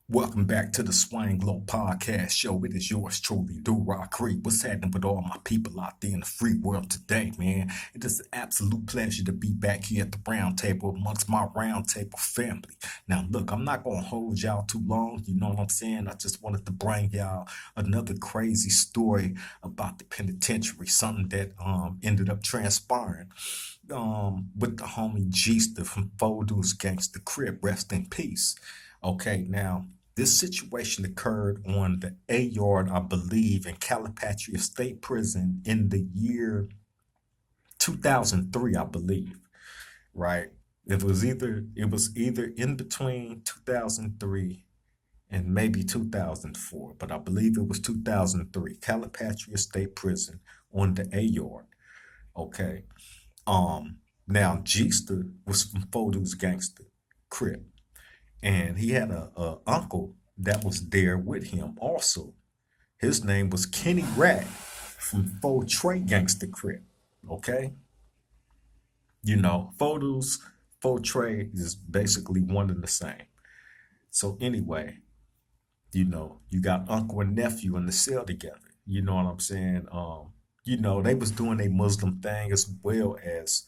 Welcome back to the Swang Low Podcast Show. It is yours truly, Do Rock Crip. What's happening with all my people out there in the free world today, man? It is an absolute pleasure to be back here at the round table amongst my round table family. Now, look, I'm not going to hold y'all too long. You know what I'm saying? I just wanted to bring y'all another crazy story about the penitentiary, something that ended up transpiring with the homie Gista from Fodu's Gangsta Crip. Rest in peace. Okay, now this situation occurred on the A yard, I believe, in Calipatria State Prison in the year 2003, I believe. Right? It was either in between 2003 and maybe 2004, but I believe it was 2003. Calipatria State Prison on the A yard. Okay. Now Gista was from Fodu's Gangster Crip, and he had a uncle that was there with him also. His name was Kenny Rat from Fo Trey Gangster Crip. Okay, photos, Fo Trey is basically one and the same. So anyway, you got uncle and nephew in the cell together. You know what I'm saying? They was doing a Muslim thing as well as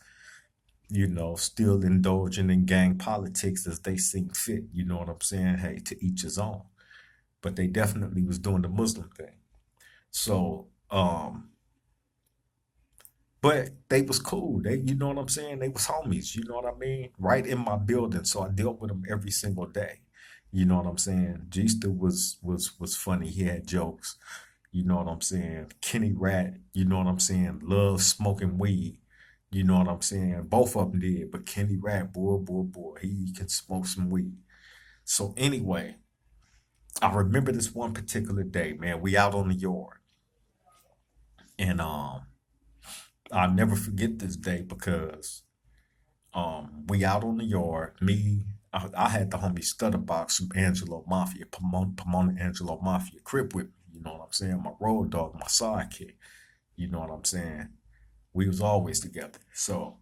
still indulging in gang politics as they seem fit. You know what I'm saying? Hey, to each his own. But they definitely was doing the Muslim thing. So, but they was cool. You know what I'm saying? They was homies. You know what I mean? Right in my building. So I dealt with them every single day. You know what I'm saying? G-Ster was funny. He had jokes. You know what I'm saying? Kenny Rat, you know what I'm saying? Love smoking weed. You know what I'm saying? Both of them did, but Kenny Rat, boy, he can smoke some weed. So anyway, I remember this one particular day, man. We out on the yard, and I'll never forget this day because we out on the yard. I had the homie Stutterbox from Angelo Mafia, Pomona Angelo Mafia, Crip with me. You know what I'm saying? My road dog, my sidekick. You know what I'm saying? We was always together. So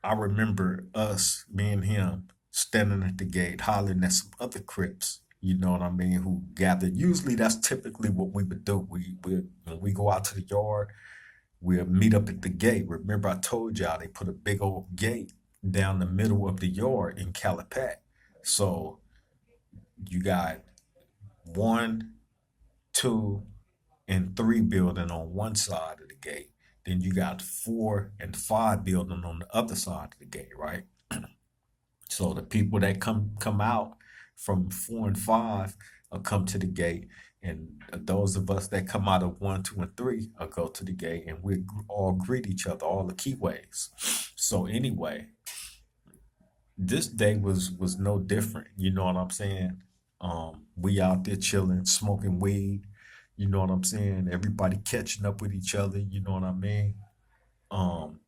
I remember us, me and him, standing at the gate, hollering at some other Crips. You know what I mean? Who gathered. Usually, that's typically what we would do. We when we go out to the yard, we'll meet up at the gate. Remember, I told y'all they put a big old gate down the middle of the yard in Calipat. So you got one, two, and three building on one side of the gate. Then you got four and five building on the other side of the gate, right? So the people that come out from four and five come to the gate, and those of us that come out of one, two, and three go to the gate, and we all greet each other, all the keyways. So anyway, this day was no different. You know what I'm saying? We out there chilling, smoking weed. You know what I'm saying? Everybody catching up with each other. You know what I mean? Um,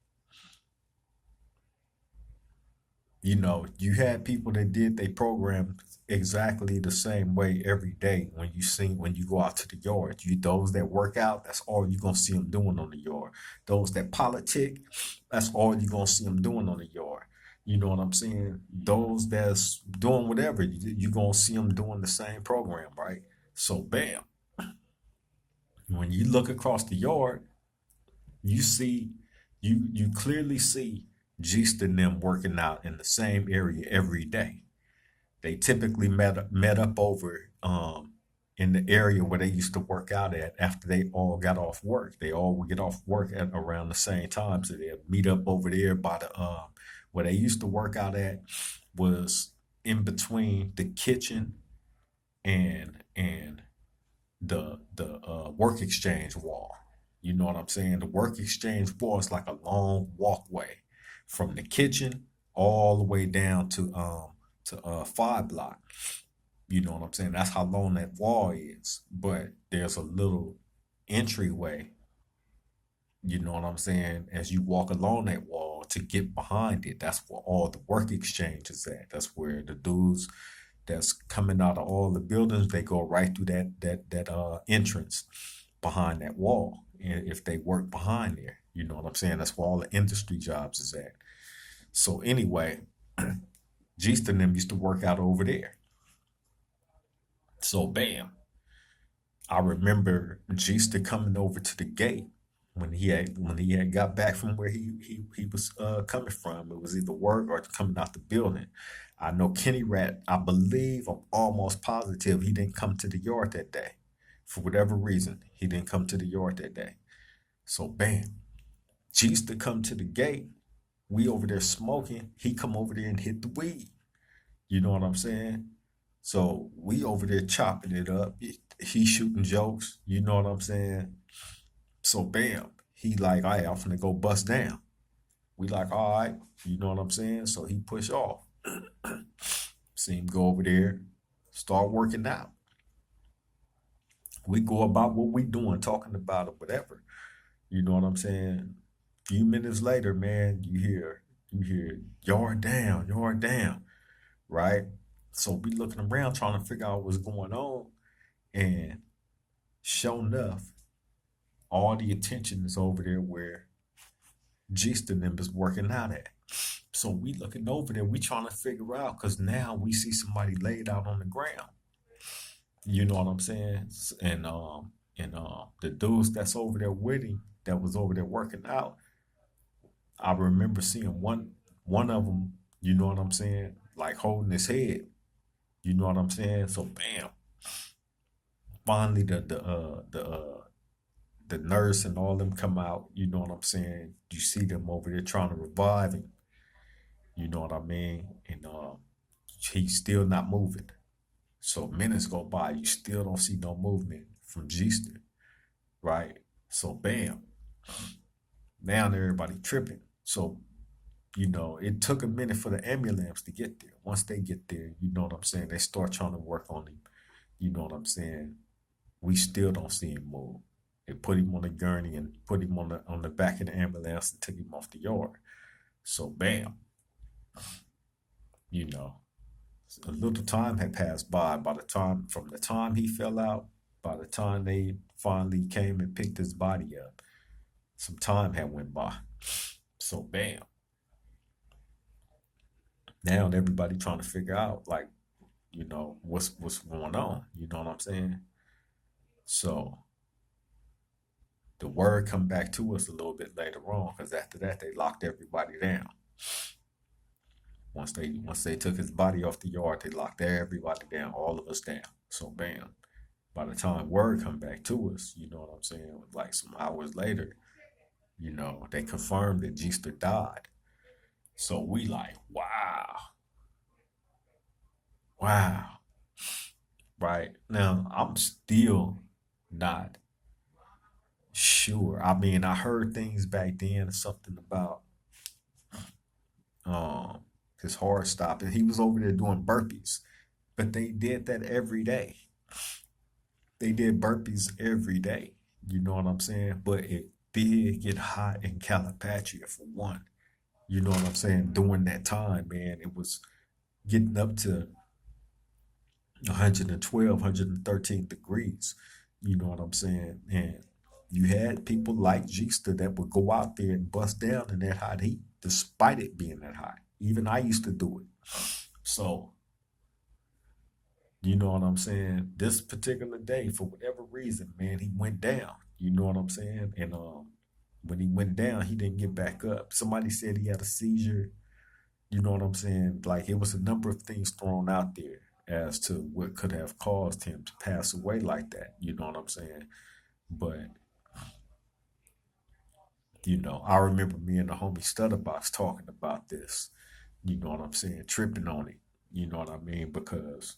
you had people that did their program exactly the same way every day. When you go out to the yard, those that work out, that's all you're gonna see them doing on the yard. Those that politic, that's all you're gonna see them doing on the yard. You know what I'm saying? Those that's doing whatever, you're gonna see them doing the same program, right? So bam, when you look across the yard, you see you clearly see Jeest and them working out in the same area every day. They typically met up over in the area where they used to work out at after they all got off work. They all would get off work at around the same time, so they'd meet up over there by the where they used to work out at was in between the kitchen and the work exchange wall. You know what I'm saying? The work exchange wall is like a long walkway from the kitchen all the way down to 5 block. You know what I'm saying? That's how long that wall is. But there's a little entryway, you know what I'm saying, as you walk along that wall to get behind it. That's where all the work exchange is at. That's where the dudes that's coming out of all the buildings, they go right through that entrance behind that wall. And if they work behind there, you know what I'm saying? That's where all the industry jobs is at. So anyway, Jeest and them used to work out over there. So bam, I remember Jeester coming over to the gate when he had got back from where he was coming from. It was either work or coming out the building. I know Kenny Rat. I believe I'm almost positive he didn't come to the yard that day. For whatever reason, he didn't come to the yard that day. So bam, Jeester come to the gate. We over there smoking. He come over there and hit the weed. You know what I'm saying? So we over there chopping it up. He shooting jokes. You know what I'm saying? So bam, he like, all right, I'm finna go bust down. We like, all right, you know what I'm saying? So he push off. See him go over there, start working out. We go about what we doing, talking about it, whatever. You know what I'm saying? Few minutes later, man, you hear yard down, right? So we looking around trying to figure out what's going on, and sure enough, all the attention is over there where Gista them is working out at. So we looking over there, we trying to figure out because now we see somebody laid out on the ground. You know what I'm saying? And the dudes that's over there with him, that was over there working out, I remember seeing one of them. You know what I'm saying? Like holding his head. You know what I'm saying? So bam, finally the nurse and all them come out. You know what I'm saying? You see them over there trying to revive him. You know what I mean? And he's still not moving. So minutes go by, you still don't see no movement from G-Ster, right? So bam, now everybody tripping. So it took a minute for the ambulance to get there. Once they get there, you know what I'm saying? They start trying to work on him. You know what I'm saying? We still don't see him move. They put him on a gurney and put him on the back of the ambulance and took him off the yard. So bam, you know, a little time had passed by the time from the time he fell out, by the time they finally came and picked his body up, some time had went by. So bam, now everybody trying to figure out like, what's going on. You know what I'm saying? So the word come back to us a little bit later on because after that they locked everybody down. Once they took his body off the yard, they locked everybody down, all of us down. So bam. By the time word come back to us, you know what I'm saying, like some hours later, they confirmed that Jeester died. So we like, wow, wow. Right. Now I'm still not sure. I mean, I heard things back then, something about um his heart stopping. He was over there doing burpees, but they did that every day. They did burpees every day. You know what I'm saying? But it did get hot in Calipatria for one. You know what I'm saying? During that time, man, it was getting up to 112, 113 degrees. You know what I'm saying? And you had people like Jeesta that would go out there and bust down in that hot heat, despite it being that hot. Even I used to do it. So, you know what I'm saying? This particular day, for whatever reason, man, he went down. You know what I'm saying? And when he went down, he didn't get back up. Somebody said he had a seizure. You know what I'm saying? Like it was a number of things thrown out there as to what could have caused him to pass away like that. You know what I'm saying? But I remember me and the homie Stutterbox talking about this. You know what I'm saying? Tripping on it. You know what I mean? Because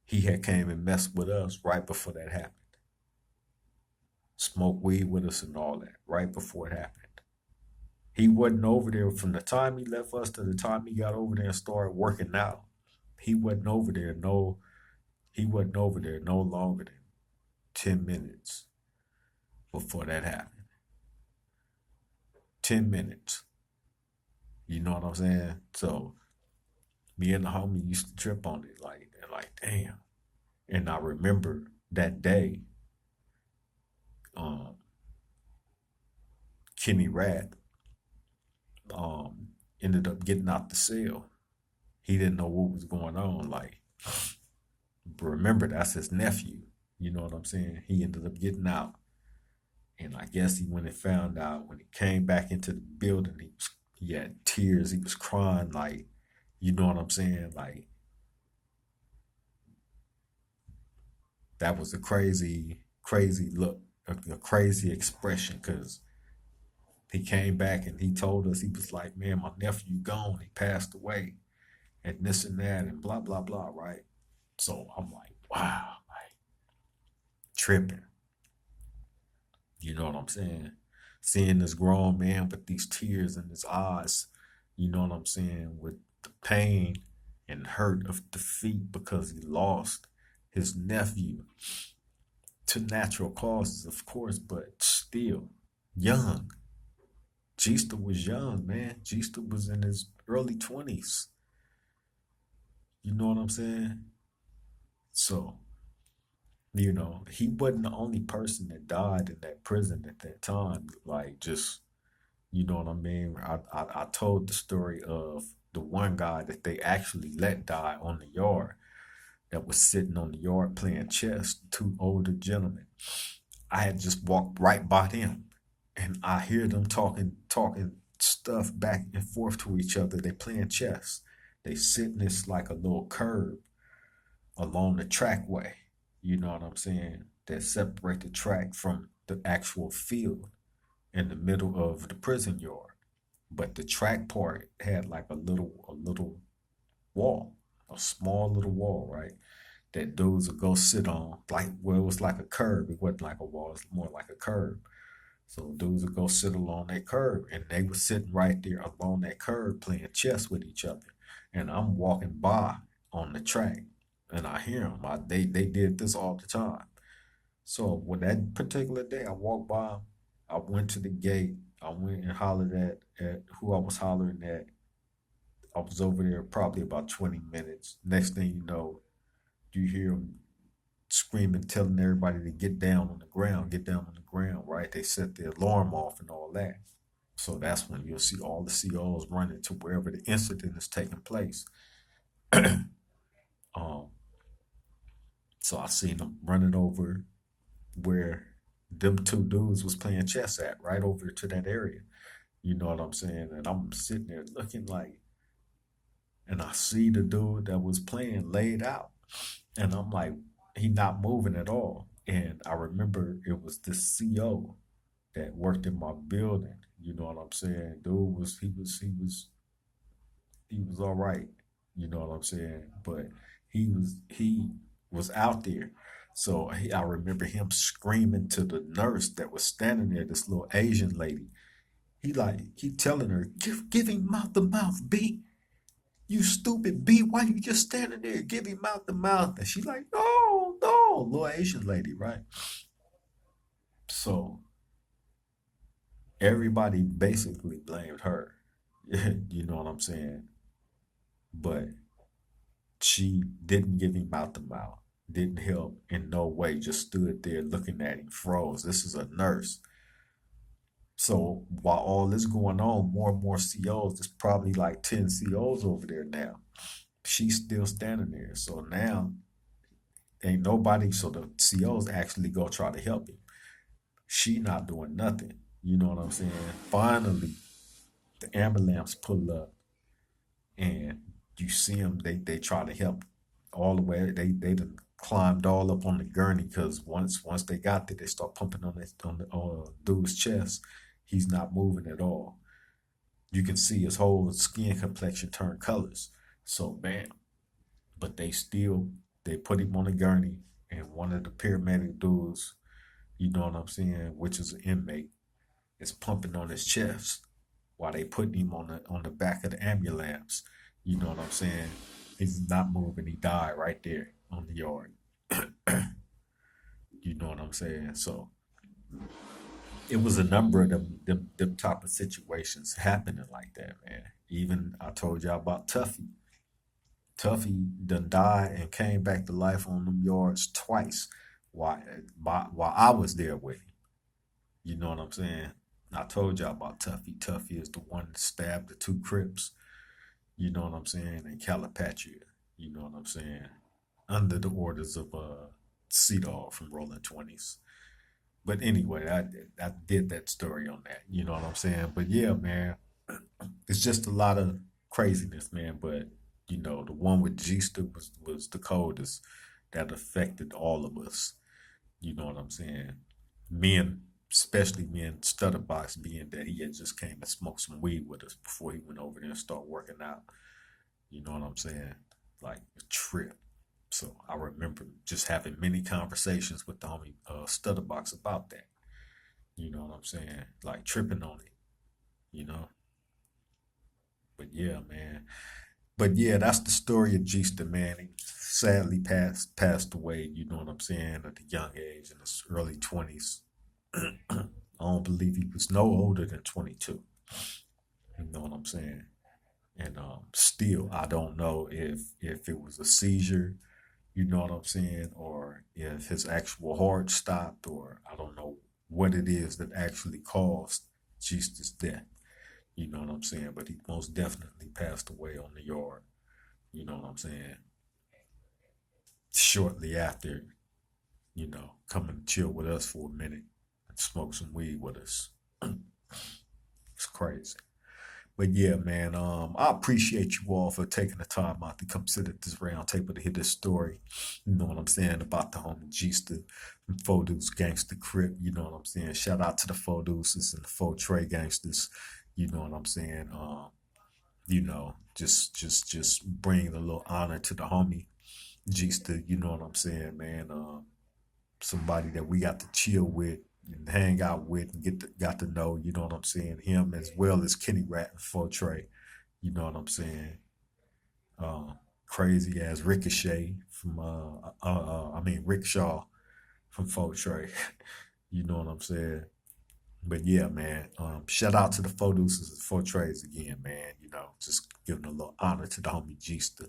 he had came and messed with us right before that happened. Smoked weed with us and all that right before it happened. He wasn't over there from the time he left us to the time he got over there and started working out. He wasn't over there no he wasn't over there no longer than 10 minutes before that happened. 10 minutes. You know what I'm saying? So me and the homie used to trip on it like damn. And I remember that day, um, Kenny Rat ended up getting out the cell. He didn't know what was going on. Like, remember, that's his nephew. You know what I'm saying? He ended up getting out. And I guess he went and found out when he came back into the building, he had tears. He was crying like, you know what I'm saying? Like that was a crazy, crazy look, a crazy expression because he came back and he told us he was like, man, my nephew gone. He passed away and this and that and blah blah blah. Right. So I'm like, wow, like tripping. You know what I'm saying? Seeing this grown man with these tears in his eyes, you know what I'm saying, with the pain and hurt of defeat because he lost his nephew to natural causes, of course, but still young. Gista was young, man. Gista was in his early 20s. You know what I'm saying? So, he wasn't the only person that died in that prison at that time. Like, just you know what I mean? I told the story of the one guy that they actually let die on the yard that was sitting on the yard playing chess, two older gentlemen. I had just walked right by them and I hear them talking stuff back and forth to each other. They playing chess. They sitting this like a little curb along the trackway. You know what I'm saying? That separate the track from the actual field in the middle of the prison yard. But the track part had like a little wall, a small little wall, right? That dudes would go sit on, like well, it was like a curb. It wasn't like a wall, it's more like a curb. So dudes would go sit along that curb, and they were sitting right there along that curb playing chess with each other. And I'm walking by on the track, and I hear them. They did this all the time. So when that particular day I walked by, I went to the gate. I went and hollered at who I was hollering at. I was over there probably about 20 minutes. Next thing you know, you hear them screaming, telling everybody to get down on the ground, get down on the ground, right? They set the alarm off and all that. So that's when you'll see all the COs running to wherever the incident is taking place. um, so I seen them running over where them two dudes was playing chess at, right over to that area. You know what I'm saying? And I'm sitting there looking like, and I see the dude that was playing laid out. And I'm like, he not moving at all. And I remember it was the CO that worked in my building. You know what I'm saying? Dude was all right. You know what I'm saying? But he was out there. So I remember him screaming to the nurse that was standing there, this little Asian lady. He telling her, give him mouth to mouth, B. You stupid B, why you just standing there? Give him mouth to mouth. And she like, no, no, little Asian lady, right? So everybody basically blamed her. You know what I'm saying? But she didn't give him mouth to mouth, didn't help in no way, just stood there looking at him, froze. This is a nurse. So while all this going on, more and more COs, there's probably like 10 COs over there now. She's still standing there. So now ain't nobody, so the COs actually go try to help him. She not doing nothing. You know what I'm saying? Finally, the ambulance pull up and you see them, they try to help all the way. They done climbed all up on the gurney because once they got there, they start pumping on the dude's chest. He's not moving at all. You can see his whole skin complexion turn colors. So bam, but they put him on the gurney, and one of the paramedic dudes, you know what I'm saying, which is an inmate, is pumping on his chest while they putting him on the back of the ambulance. You know what I'm saying? He's not moving. He died right there on the yard. You know what I'm saying? So it was a number of them type of situations happening like that, man. Even I told y'all about Tuffy. Tuffy done died and came back to life on them yards twice while while I was there with him. You know what I'm saying? I told y'all about Tuffy. Tuffy is the one that stabbed the two Crips. You know what I'm saying? And Calipatria. You know what I'm saying? under the orders of C-Dog from Rolling 20s. But anyway, I did that story on that. You know what I'm saying? But yeah, man, it's just a lot of craziness, man. But you know, the one with G-Ster was the coldest that affected all of us. You know what I'm saying? Men, especially me and Stutterbox, being that he had just came and smoked some weed with us before he went over there and started working out. You know what I'm saying? Like a trip. So I remember just having many conversations with the homie Stutterbox about that. You know what I'm saying? Like tripping on it. You know. But yeah, man. But yeah, that's the story of Gista, man. He sadly passed away. You know what I'm saying? At a young age, in his early 20s. I don't believe he was no older than 22. You know what I'm saying? And still, I don't know if it was a seizure. You know what I'm saying? Or if his actual heart stopped, or I don't know what it is that actually caused Jesus' death. You know what I'm saying? But he most definitely passed away on the yard. You know what I'm saying? Shortly after, coming to chill with us for a minute and smoke some weed with us. It's crazy. But yeah, man, I appreciate you all for taking the time out to come sit at this round table to hear this story. You know what I'm saying about the homie Gista from Fodu's Gangsta Crip. You know what I'm saying. Shout out to the Foduces and the Fo Trey gangsters. You know what I'm saying. Just bring a little honor to the homie Gista. You know what I'm saying, man. Somebody that we got to chill with and hang out with and got to know, you know what I'm saying, him as well as Kenny Rat and Fortray, you know what I'm saying. Crazy as Ricochet from Rickshaw from Fortray, you know what I'm saying. But yeah, man, shout out to the Foduces and Fortrays again, man. You know, just giving a little honor to the homie Gista.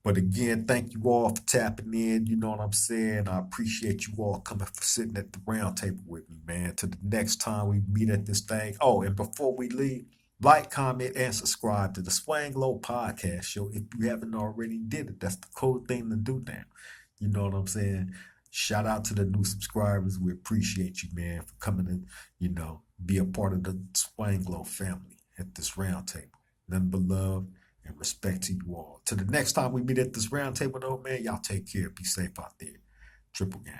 But again, thank you all for tapping in. You know what I'm saying? I appreciate you all coming for sitting at the round table with me, man. To the next time we meet at this thing. Oh, and before we leave, like, comment, and subscribe to the Swang Low Podcast Show if you haven't already did it. That's the cool thing to do now. You know what I'm saying? Shout out to the new subscribers. We appreciate you, man, for coming in, be a part of the Swang Low family at this round table. Nothing but love and respect to you all. Till the next time we meet at this round table, though, man, y'all take care. Be safe out there. Triple gang.